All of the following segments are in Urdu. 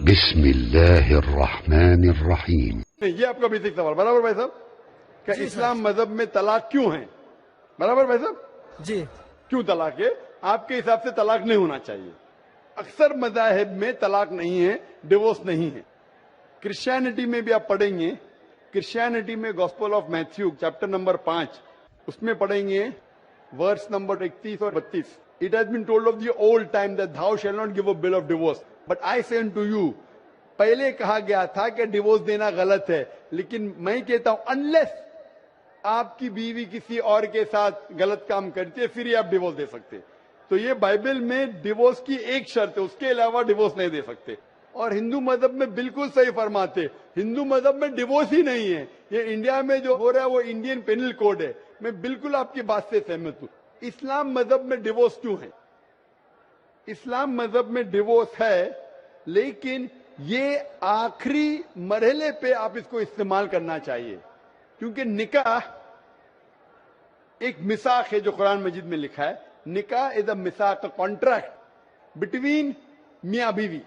بسم اللہ الرحمن الرحیم. یہ آپ کا بیسک سوال برابر بھائی صاحب. کہ اسلام مذہب میں طلاق کیوں ہے؟ برابر بھائی صاحب جی کیوں طلاق ہے؟ آپ کے حساب سے طلاق نہیں ہونا چاہیے. اکثر مذاہب میں طلاق نہیں ہے، ڈیورس نہیں ہے. کرسچینٹی میں بھی آپ پڑھیں گے، کرسچینٹی میں gospel of Matthew chapter number 5 اس میں پڑھیں گے ورس نمبر 31 اور 32. It has been told of the old time that thou shall not give a bill of divorce. But I say unto you, پہلے کہا گیا تھا کہ ڈیورس دینا غلط ہے، لیکن میں کہتا ہوں unless آپ کی بیوی کسی اور کے ساتھ غلط کام کرتی ہے پھر ہی آپ ڈیورس دے سکتے. تو یہ بائبل میں ڈیورس کی ایک شرط ہے، اس کے علاوہ ڈیورس نہیں دے سکتے. اور ہندو مذہب میں بالکل صحیح فرماتے، ہندو مذہب میں ڈیورس ہی نہیں ہے. یہ انڈیا میں جو ہو رہا ہے وہ انڈین پینل کوڈ ہے. میں بالکل آپ کی بات سے سہمت ہوں. اسلام مذہب میں ڈیورس کیوں ہے؟ اسلام مذہب میں ڈیورس ہے، لیکن یہ آخری مرحلے پہ آپ اس کو استعمال کرنا چاہیے، کیونکہ نکاح ایک میثاق ہے جو قرآن مجید میں لکھا ہے. نکاح از اے میثاق، کانٹریکٹ بٹوین میاں بیوی،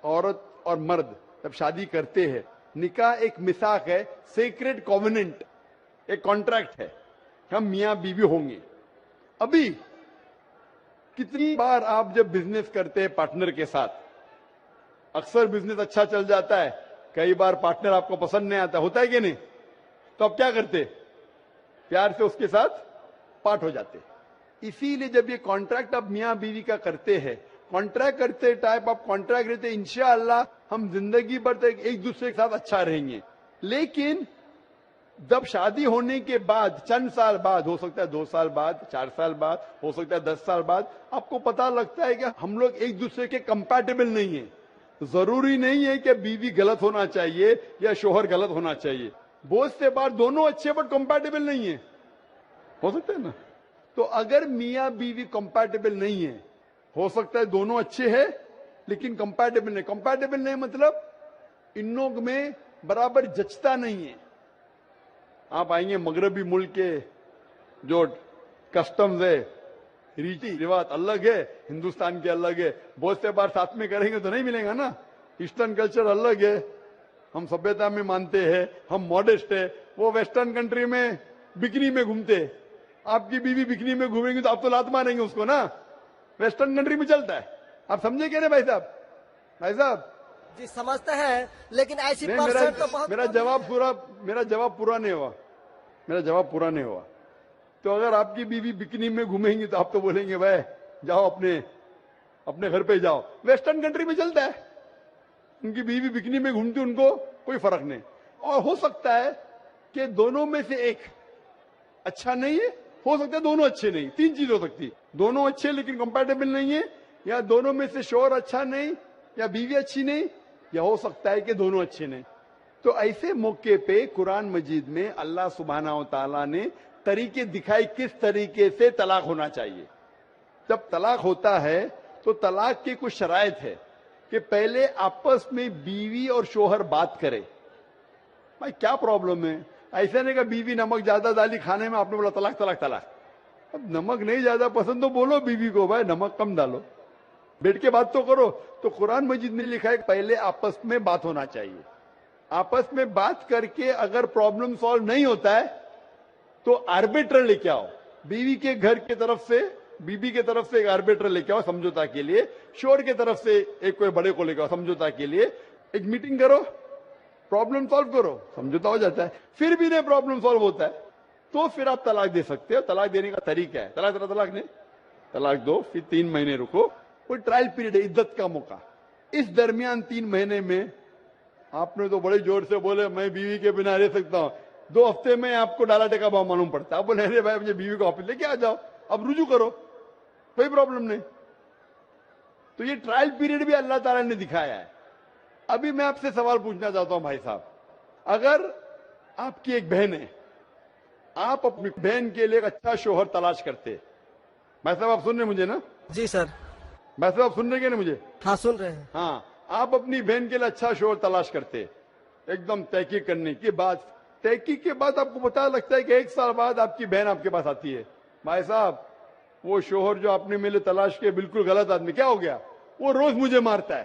عورت اور مرد جب شادی کرتے ہیں. نکاح ایک میثاق ہے، سیکریٹ کووننٹ، ایک کانٹریکٹ ہے، ہم میاں بیوی ہوں گے. ابھی کتنی بار آپ جب بزنس کرتے ہیں پارٹنر کے ساتھ، اکثر بزنس اچھا چل جاتا ہے، کئی بار پارٹنر آپ کو پسند نہیں آتا، ہوتا ہے کہ نہیں؟ تو آپ کیا کرتے؟ پیار سے اس کے ساتھ پارٹ ہو جاتے. اسی لیے جب یہ کانٹریکٹ آپ میاں بیوی کا کرتے ہیں، کانٹریکٹ کرتے ٹائپ آپ کانٹریکٹ رہتے، انشاءاللہ ہم زندگی بھر تک ایک دوسرے کے ساتھ اچھا رہیں گے. لیکن جب شادی ہونے کے بعد چند سال بعد، ہو سکتا ہے 2 سال بعد، 4 سال بعد، ہو سکتا ہے 10 سال بعد، آپ کو پتا لگتا ہے کہ ہم لوگ ایک دوسرے کے کمپیٹیبل نہیں ہیں. ضروری نہیں ہے کہ بیوی غلط ہونا چاہیے یا شوہر غلط ہونا چاہیے. بہت سے بار دونوں اچھے بٹ کمپیٹیبل نہیں ہیں، ہو سکتا ہے نا. تو اگر میاں بیوی کمپیٹیبل نہیں ہے، ہو سکتا ہے دونوں اچھے ہیں لیکن کمپیٹیبل نہیں. کمپیٹیبل نہیں مطلب ان لوگ میں برابر جچتا نہیں ہے. آپ آئیں گے مغربی ملک کے جو کسٹمز ہے، ریتی رواج الگ ہے، ہندوستان کے الگ ہے. بہت سے بار ساتھ میں کریں گے تو نہیں ملے گا نا. ایسٹرن کلچر الگ ہے، ہم سبھیتا میں مانتے ہیں، ہم ماڈسٹ ہے. وہ ویسٹرن کنٹری میں بکنی میں گھومتے، آپ کی بیوی بکنی میں گھومیں گی تو آپ تو لات ماریں گے اس کو نا. ویسٹرن کنٹری میں چلتا ہے. آپ سمجھے کیا نہیں بھائی صاحب؟ بھائی صاحب جی سمجھتے ہیں، لیکن ایسی نہیں، پرسنٹ تو بہت میرا جواب پورا نہیں ہوا. میرا جواب پورا نہیں ہوا. تو اگر آپ کی بیوی بکنی میں گھومیں گی تو آپ تو بولیں گے بھائی جاؤ اپنے گھر پہ جاؤ. ویسٹرن کنٹری میں چلتا ہے، ان کی بیوی بکنی میں گھومتی، ان کو کوئی فرق نہیں. اور ہو سکتا ہے کہ دونوں میں سے ایک اچھا نہیں ہے، ہو سکتا ہے دونوں اچھے نہیں. 3 چیز ہو سکتی، دونوں اچھے لیکن کمپیٹیبل نہیں ہے، یا دونوں میں سے شوہر اچھا نہیں یا بیوی اچھی نہیں، یا ہو سکتا ہے کہ دونوں اچھے نہیں. تو ایسے موقع پہ قرآن مجید میں اللہ سبحانہ و تعالیٰ نے طریقے دکھائے کس طریقے سے طلاق ہونا چاہیے. جب طلاق ہوتا ہے تو طلاق کی کچھ شرائط ہے کہ پہلے آپس میں بیوی اور شوہر بات کرے. بھائی کیا پرابلم ہے؟ ایسا نہیں کہ بیوی نمک زیادہ ڈالی کھانے میں، آپ نے بولا طلاق طلاق طلاق. اب نمک نہیں زیادہ پسند تو بولو بیوی کو بھائی نمک کم ڈالو، بیٹھ کے بات تو کرو. تو قرآن مجید نے لکھا ہے کہ پہلے آپس میں بات ہونا چاہیے. آپس میں بات کر کے اگر پرابلم سالو نہیں ہوتا ہے تو آربیٹر لے کے آؤ. بیوی کے گھر کی طرف سے، بیوی کی طرف سے ایک آربیٹر لے کے آؤ سمجھوتا کے لیے، شوہر کی طرف سے ایک کوئی بڑے کو لے کے آؤ سمجھوتا کے لیے. ایک میٹنگ کرو، پرابلم سالو کرو، سمجھوتا ہو جاتا ہے. پھر بھی نہیں پرابلم سالو ہوتا ہے تو پھر آپ طلاق دے سکتے ہو. طلاق دینے کا طریقہ ہے، طلاق نہیں، طلاق دو، پھر 3 مہینے رکو. کوئی ٹرائل پیریڈ ہے، عدت کا موقع. اس درمیان 3 مہینے میں آپ نے تو بڑے زور سے بولے میں بیوی کے بنا رہ سکتا ہوں. 2 ہفتے میں آپ کو ڈالا ٹکا بھاؤ معلوم پڑتا ہے. آپ بولے ارے بھائی مجھے بیوی کو واپس لے کے آ جاؤ، اب رجوع کرو، کوئی پرابلم نہیں. تو یہ ٹرائل پیریڈ بھی اللہ تعالیٰ نے دکھایا ہے. ابھی میں آپ سے سوال پوچھنا چاہتا ہوں بھائی صاحب، اگر آپ کی ایک بہن ہے، آپ اپنی بہن کے لیے ایک اچھا شوہر تلاش کرتے. بھائی صاحب آپ سن رہے ہیں مجھے نا؟ جی سر. بھائی صاحب آپ سن رہے ہیں نا مجھے؟ ہاں سن رہے ہیں. ہاں، آپ اپنی بہن کے لیے اچھا شوہر تلاش کرتے، ایک دم تحقیق کرنے کے بعد. تحقیق کے بعد آپ کو پتا لگتا ہے کہ 1 سال بعد آپ کی بہن آپ کے پاس آتی ہے، بھائی صاحب وہ شوہر جو آپ نے میرے تلاش کے بالکل غلط آدمی. کیا ہو گیا؟ وہ روز مجھے مارتا ہے.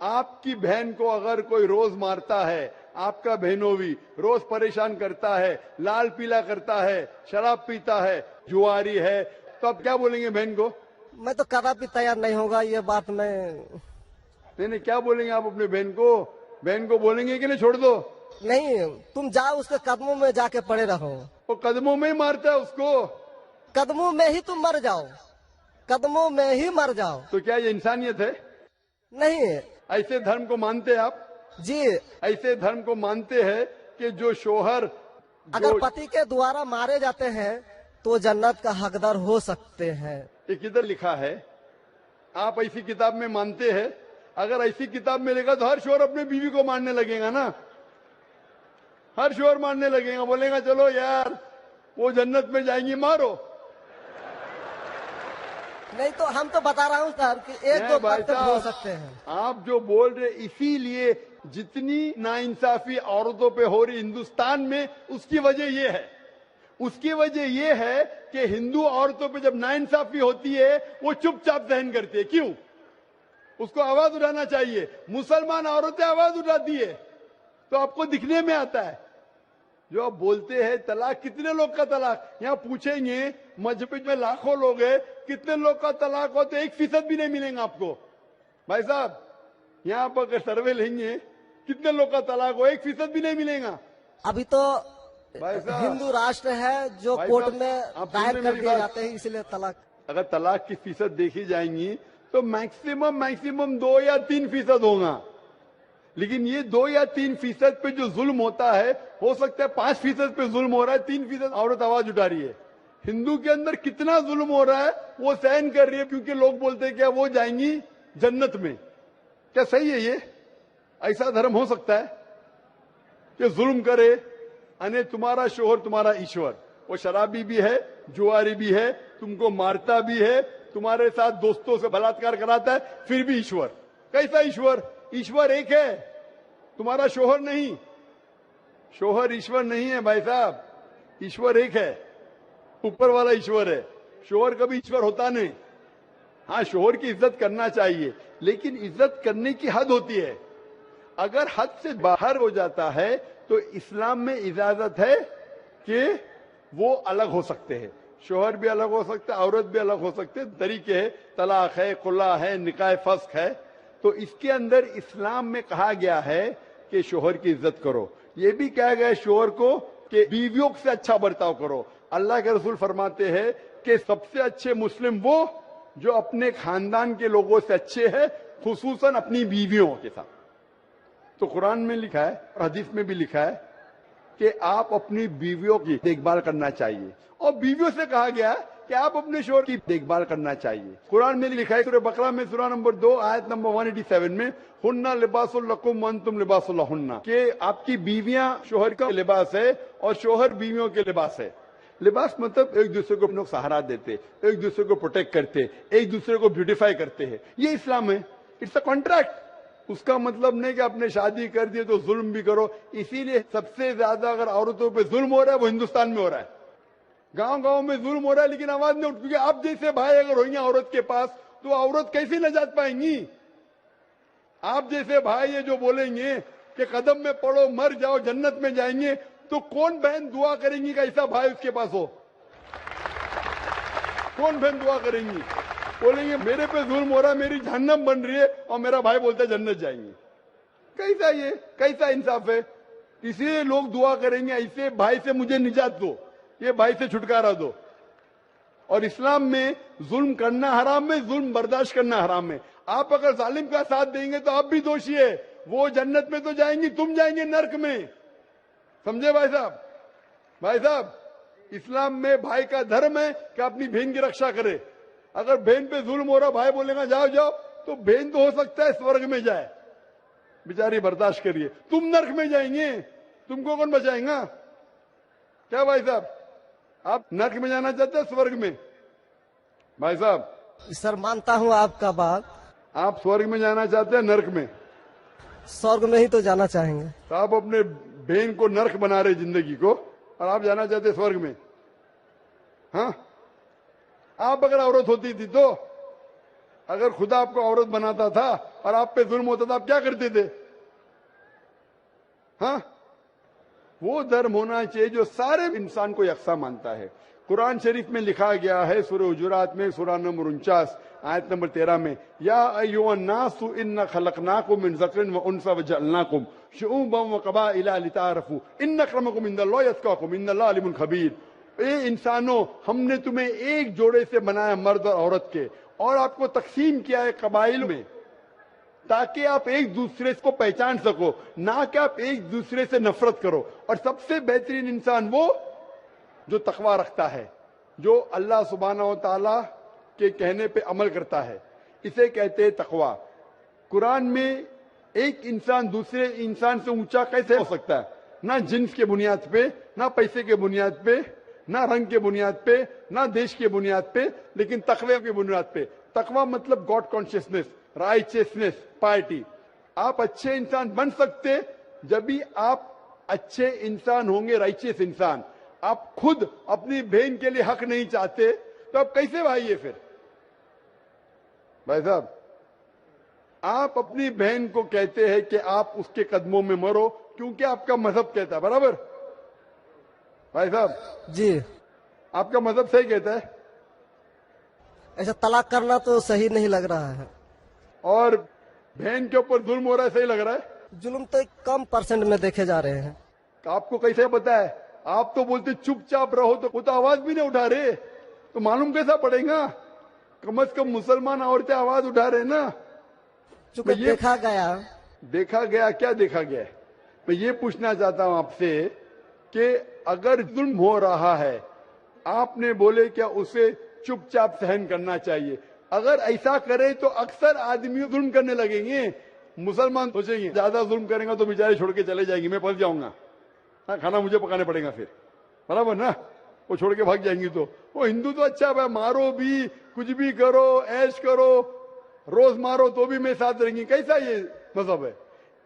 آپ کی بہن کو اگر کوئی روز مارتا ہے، آپ کا بہنوی روز پریشان کرتا ہے، لال پیلا کرتا ہے، شراب پیتا ہے، جواری ہے، تو آپ کیا بولیں گے بہن کو؟ میں تو کبھی تیار نہیں ہوگا یہ بات میں. نہیں کیا بولیں گے آپ اپنے بہن کو؟ بہن کو بولیں گے کہ نہیں چھوڑ دو؟ نہیں، تم جاؤ اس کے قدموں میں جا کے پڑے رہو. وہ قدموں میں ہی مارتا ہے اس کو. قدموں میں ہی تم مر جاؤ، قدموں میں ہی مر جاؤ. تو کیا یہ انسانیت ہے؟ نہیں ایسے دھرم کو مانتے ہیں آپ؟ جی، ایسے دھرم کو مانتے ہیں کہ جو شوہر اگر پتی کے دوارا مارے جاتے ہیں تو جنت کا حقدار ہو سکتے ہیں. یہ کدھر لکھا ہے؟ آپ ایسی کتاب میں مانتے ہیں؟ اگر ایسی کتاب میں لکھا تو ہر شوہر اپنے بیوی کو مارنے لگے گا نا. ہر شوہر مارنے لگے گا، بولے گا چلو یار وہ جنت میں جائیں گی، مارو. نہیں تو ہم تو بتا رہا ہوں سر کہ ایک دو بھائی تک ہو صاحب، سکتے ہیں. آپ جو بول رہے اسی لیے جتنی ناانصافی عورتوں پہ ہو رہی ہندوستان میں، اس کی وجہ یہ ہے. اس کی وجہ یہ ہے کہ ہندو عورتوں پہ جب ناانصافی ہوتی ہے وہ چپ چاپ سہن کرتی ہے. کیوں؟ اس کو آواز اٹھانا چاہیے. مسلمان عورتیں آواز اٹھاتی ہے تو آپ کو دکھنے میں آتا ہے. جو آپ بولتے ہیں طلاق، کتنے لوگ کا طلاق؟ یہاں پوچھیں گے مجبور میں لاکھوں لوگ ہیں، کتنے لوگ کا طلاق ہو تو 1% بھی نہیں ملیں گا آپ کو. بھائی صاحب یہاں پر اگر سروے لیں گے کتنے لوگ کا طلاق ہو، 1% بھی نہیں ملے گا. ابھی تو بھائی صاحب، ہندو راشٹر ہے جو بھائی کورٹ صاحب، میں آپ دائر سن رہے کر میری دیے بات؟ جاتے ہیں، اسی لیے طلاق. اگر طلاق کی فیصد دیکھی جائیں گی تو میکسیمم 2 یا 3% ہوگا. لیکن یہ 2 یا 3% پہ جو ظلم ہوتا ہے، ہو سکتا ہے 5% پہ ظلم ہو رہا ہے، 3% عورت آواز اٹھا رہی ہے. ہندو کے اندر کتنا ظلم ہو رہا ہے وہ سہن کر رہی ہے، کیونکہ لوگ بولتے ہیں کیا وہ جائیں گی جنت میں. کیا صحیح ہے یہ؟ ایسا دھرم ہو سکتا ہے کہ ظلم کرے؟ یعنی تمہارا شوہر تمہارا ایشور، وہ شرابی بھی ہے، جواری بھی ہے، تم کو مارتا بھی ہے، تمہارے ساتھ دوستوں سے بلاತ್ಕಾರ کراتا ہے، پھر بھی ایشور. کیسا ایشور؟ ایشور ایک ہے، تمہارا شوہر نہیں. شوہر ایشور نہیں ہے بھائی صاحب، ایشور ایک ہے، اوپر والا ایشور ہے. شوہر کبھی ایشور ہوتا نہیں. ہاں شوہر کی عزت کرنا چاہیے، لیکن عزت کرنے کی حد ہوتی ہے. اگر حد سے باہر ہو جاتا ہے تو اسلام میں اجازت ہے کہ وہ الگ ہو سکتے ہیں. شوہر بھی الگ ہو سکتا ہے، عورت بھی الگ ہو سکتے ہیں. طریقے ہے، طلاق ہے، خلا ہے، نکاح فسخ ہے. تو اس کے اندر اسلام میں کہا گیا ہے کہ شوہر کی عزت کرو. یہ بھی کہا گیا ہے شوہر کو کہ بیویوں سے اچھا برتاؤ کرو. اللہ کے رسول فرماتے ہیں کہ سب سے اچھے مسلم وہ جو اپنے خاندان کے لوگوں سے اچھے ہیں، خصوصاً اپنی بیویوں کے ساتھ. تو قرآن میں لکھا ہے اور حدیث میں بھی لکھا ہے کہ آپ اپنی بیویوں کی دیکھ بھال کرنا چاہیے، اور بیویوں سے کہا گیا کہ آپ اپنے شوہر کی دیکھ بھال کرنا چاہیے. قرآن میں لکھا ہے سورہ بقرہ میں سورہ نمبر 2 آیت نمبر 187 میں، ہن لباس لکم وانتم لباس لہن، کہ آپ کی بیویاں شوہر کا لباس ہے اور شوہر بیویوں کے لباس ہے. لباس مطلب ایک دوسرے کو اپنا سہارا دیتے، ایک دوسرے کو پروٹیکٹ کرتے، ایک دوسرے کو بیوٹیفائی کرتے ہیں. یہ اسلام ہے. It's a contract. اس کا مطلب نہیں کہ آپ نے شادی کر دی تو ظلم بھی کرو. اسی لیے سب سے زیادہ اگر عورتوں پہ ظلم ہو رہا ہے وہ ہندوستان میں ہو رہا ہے. گاؤں گاؤں میں ظلم ہو رہا ہے لیکن آواز نہیں اٹھ، کیونکہ آپ جیسے بھائی اگر ہوئیں گے عورت کے پاس تو عورت کیسے نجات پائیں گی؟ آپ جیسے بھائی یہ جو بولیں گے کہ قدم میں پڑو مر جاؤ جنت میں جائیں گے، تو کون بہن دعا کریں گی کہ ایسا بھائی اس کے پاس ہو؟ کون بہن دعا کریں گی؟ بولیں گے میرے پہ ظلم ہو رہا ہے، میری جہنم بن رہی ہے، اور میرا بھائی بولتا ہے جنت جائیں گے. کیسا یہ کیسا انصاف ہے؟ اسی لیے لوگ دعا کریں گے ایسے بھائی سے مجھے نجات دو، یہ بھائی سے چھٹکارا دو. اور اسلام میں ظلم کرنا حرام ہے، ظلم برداشت کرنا حرام ہے. آپ اگر ظالم کا ساتھ دیں گے تو آپ بھی دوشی ہے. وہ جنت میں تو جائیں گی، تم جائیں گے نرک میں. سمجھے بھائی صاحب؟ بھائی صاحب اسلام میں بھائی کا دھرم ہے کہ اپنی بہن کی رکشا کرے. اگر بہن پہ ظلم ہو رہا، بھائی بولے گا جاؤ جاؤ، تو بہن تو ہو سکتا ہے سورگ میں جائے، بیچاری برداشت کریے. تم نرک میں جائیں گے، تم کو کون بچائیں گا؟ کیا بھائی صاحب آپ نرک میں جانا چاہتے ہیں سورگ میں؟ بھائی صاحب سر مانتا ہوں آپ کا بات. آپ سورگ میں جانا چاہتے ہیں نرک میں؟ سورگ میں ہی تو جانا چاہیں گے. تو آپ اپنے بہن کو نرک بنا رہے زندگی کو، اور آپ جانا چاہتے ہیں سورگ میں؟ ہاں آپ اگر عورت ہوتی تھی تو اگر خدا آپ کو عورت بناتا تھا اور آپ پہ ظلم ہوتا تھا آپ کیا کرتے تھے؟ ہاں، وہ دھرم ہونا چاہیے جو سارے انسان کو یکساں مانتا ہے. قرآن شریف میں لکھا گیا ہے سورہ حجرات میں سورہ نمبر 49 آیت نمبر 13 میں، یا ایھا الناس انا خلقناکم من ذکر و انثی وجعلناکم شعوبا وقبائل لتعارفوا ان اکرمکم عند اللہ اتقاکم ان اللہ علیم خبیر. اے انسانوں، ہم نے تمہیں ایک جوڑے سے بنایا، مرد اور عورت کے، اور آپ کو تقسیم کیا ہے قبائل میں تاکہ آپ ایک دوسرے کو پہچان سکو، نہ کہ آپ ایک دوسرے سے نفرت کرو. اور سب سے بہترین انسان وہ جو تقوی رکھتا ہے، جو اللہ سبحانہ و تعالی کے کہنے پہ عمل کرتا ہے، اسے کہتے ہیں تقوی. قرآن میں ایک انسان دوسرے انسان سے اونچا کیسے ہو سکتا ہے؟ نہ جنس کے بنیاد پہ، نہ پیسے کے بنیاد پہ، نہ رنگ کے بنیاد پہ، نہ دیش کے بنیاد پہ، لیکن تقوی کی بنیاد پہ. تقوی مطلب گاڈ کانشیسنس، رائچیسنس، پائٹی. آپ اچھے انسان بن سکتے جب بھی آپ اچھے انسان ہوں گے، رائچیس انسان. آپ خود اپنی بہن کے لیے حق نہیں چاہتے تو آپ کیسے بھائیے پھر؟ بھائی صاحب، آپ اپنی بہن کو کہتے ہیں کہ آپ اس کے قدموں میں مرو کیونکہ آپ کا مذہب کہتا ہے، برابر؟ بھائی صاحب جی، آپ کا مذہب صحیح کہتا ہے. ایسا طلاق کرنا تو صحیح نہیں لگ رہا ہے. اور بہن کے اوپر ظلم ہو رہا ہے، صحیح لگ رہا ہے؟ ظلم تو ایک کم پرسنٹ میں دیکھے جا رہے ہیں. آپ کو کیسے پتا ہے؟ آپ تو بولتے چپ چاپ رہو، تو خود آواز بھی نہیں اٹھا رہے، تو معلوم کیسا پڑے گا؟ کم از کم مسلمان عورتیں آواز اٹھا رہے نا. چونکہ دیکھا گیا کیا دیکھا گیا ہے؟ میں یہ پوچھنا چاہتا ہوں آپ سے کہ اگر ظلم ہو رہا ہے، آپ نے بولے کیا اسے چپ چاپ سہن کرنا چاہیے؟ اگر ایسا کرے تو اکثر آدمی ظلم کرنے لگیں گے. مسلمان سوچیں گے زیادہ ظلم کریں گا تو بیچارے چھوڑ کے چلے جائیں گے، میں پھنس جاؤں گا، کھانا مجھے پکانے پڑے گا پھر، برابر نا؟ وہ چھوڑ کے بھاگ جائیں گی. تو وہ ہندو تو اچھا ہے، مارو بھی، کچھ بھی کرو، عیش کرو، روز مارو تو بھی میں ساتھ رہیں گی. کیسا یہ مذہب ہے؟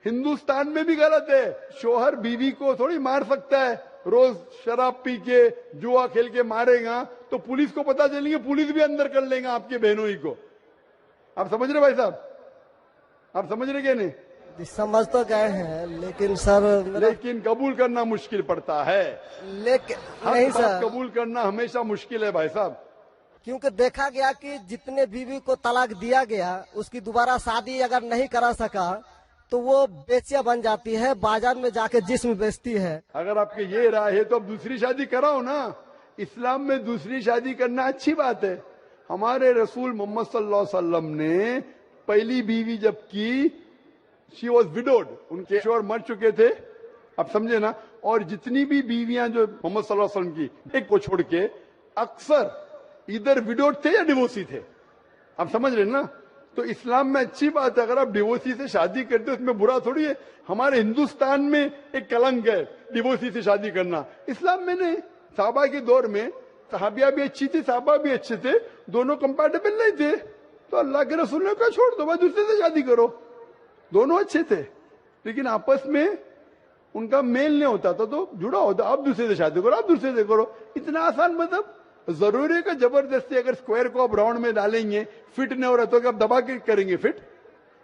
ہندوستان میں بھی غلط ہے. شوہر بیوی کو تھوڑی مار سکتا ہے. روز شراب پی کے جوا کھیل کے مارے گا تو پولیس کو پتا چلیں گے، پولیس بھی اندر کر لیں گا آپ کے بہنوں ہی کو. آپ سمجھ رہے بھائی صاحب؟ آپ سمجھ رہے کہ نہیں؟ سمجھ تو گئے ہیں، لیکن سر لیکن قبول کرنا مشکل پڑتا ہے. لیکن نہیں سر، قبول کرنا ہمیشہ مشکل ہے بھائی صاحب. کیونکہ دیکھا گیا کہ جتنے بیوی کو طلاق دیا گیا اس کی دوبارہ شادی اگر نہیں کرا سکا تو وہ بیچیا بن جاتی ہے، بازار میں جا کے جسم بیچتی ہے. اگر آپ کی یہ رائے ہے تو اب دوسری شادی کراؤ نا. اسلام میں دوسری شادی کرنا اچھی بات ہے. ہمارے رسول محمد صلی اللہ علیہ وسلم نے پہلی بیوی جب کی، شی واز وڈوڈ، ان کے شوہر مر چکے تھے، آپ سمجھے نا. اور جتنی بھی بیویاں جو محمد صلی اللہ علیہ وسلم کی، ایک کو چھوڑ کے اکثر ادھر وڈوڈ تھے یا ڈیوورسی تھے. آپ سمجھ رہے نا؟ تو اسلام میں اچھی بات ہے. اگر آپ ڈیوورسی سے شادی کرتے اس میں برا تھوڑی ہے. ہمارے ہندوستان میں ایک کلنک ہے ڈیوورسی سے شادی کرنا، اسلام میں نہیں. صحابہ کے دور میں صحابیہ بھی اچھی تھی، صحابہ بھی اچھے تھے، دونوں کمپیٹیبل نہیں تھے تو اللہ کے رسول نے کہا چھوڑ دو بھائی، دوسرے سے شادی کرو. دونوں اچھے تھے لیکن آپس میں ان کا میل نہیں ہوتا تھا تو جڑا ہوتا، آپ دوسرے سے شادی کرو، آپ دوسرے سے کرو. اتنا آسان مطلب. ضروری ہے کہ زبردستی اگر اسکوائر کو آپ راؤنڈ میں ڈالیں گے، فٹ نہیں ہو رہا تو آپ دبا کے کریں گے fit.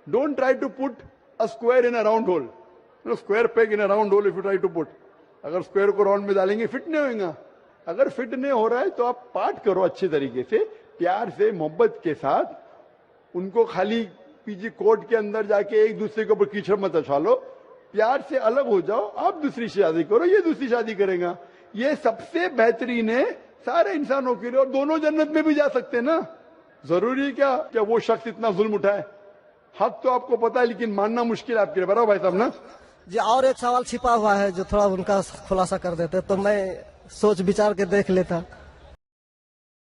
Don't try to put a square in a round hole, square peg in a round hole. If you try to put, اگر اسکوائر کو راؤنڈ میں ڈالیں گے فٹ نہیں ہوئے گا. اگر فٹ نہیں ہو رہا ہے تو آپ پارٹ کرو اچھے طریقے سے، پیار سے، محبت کے ساتھ. ان کو خالی پیچھے کوٹ کے اندر جا کے ایک دوسرے کے اوپر کیچڑ مت اچھالو، پیار سے الگ ہو جاؤ. آپ دوسری شادی کرو، یہ دوسری شادی کرے گا. یہ سب سے بہترین ہے سارے انسانوں کے لیے، اور دونوں جنت میں بھی جا سکتے ہیں نا. ضروری کیا کہ وہ شخص اتنا ظلم اٹھائے؟ حق تو آپ کو پتا ہے لیکن ماننا مشکل ہے آپ کے لیے، برابر بھائی صاحب نا؟ جی، اور ایک سوال چھپا ہوا ہے جو تھوڑا ان کا خلاصہ کر دیتے تو میں سوچ بچار کے دیکھ لیتا.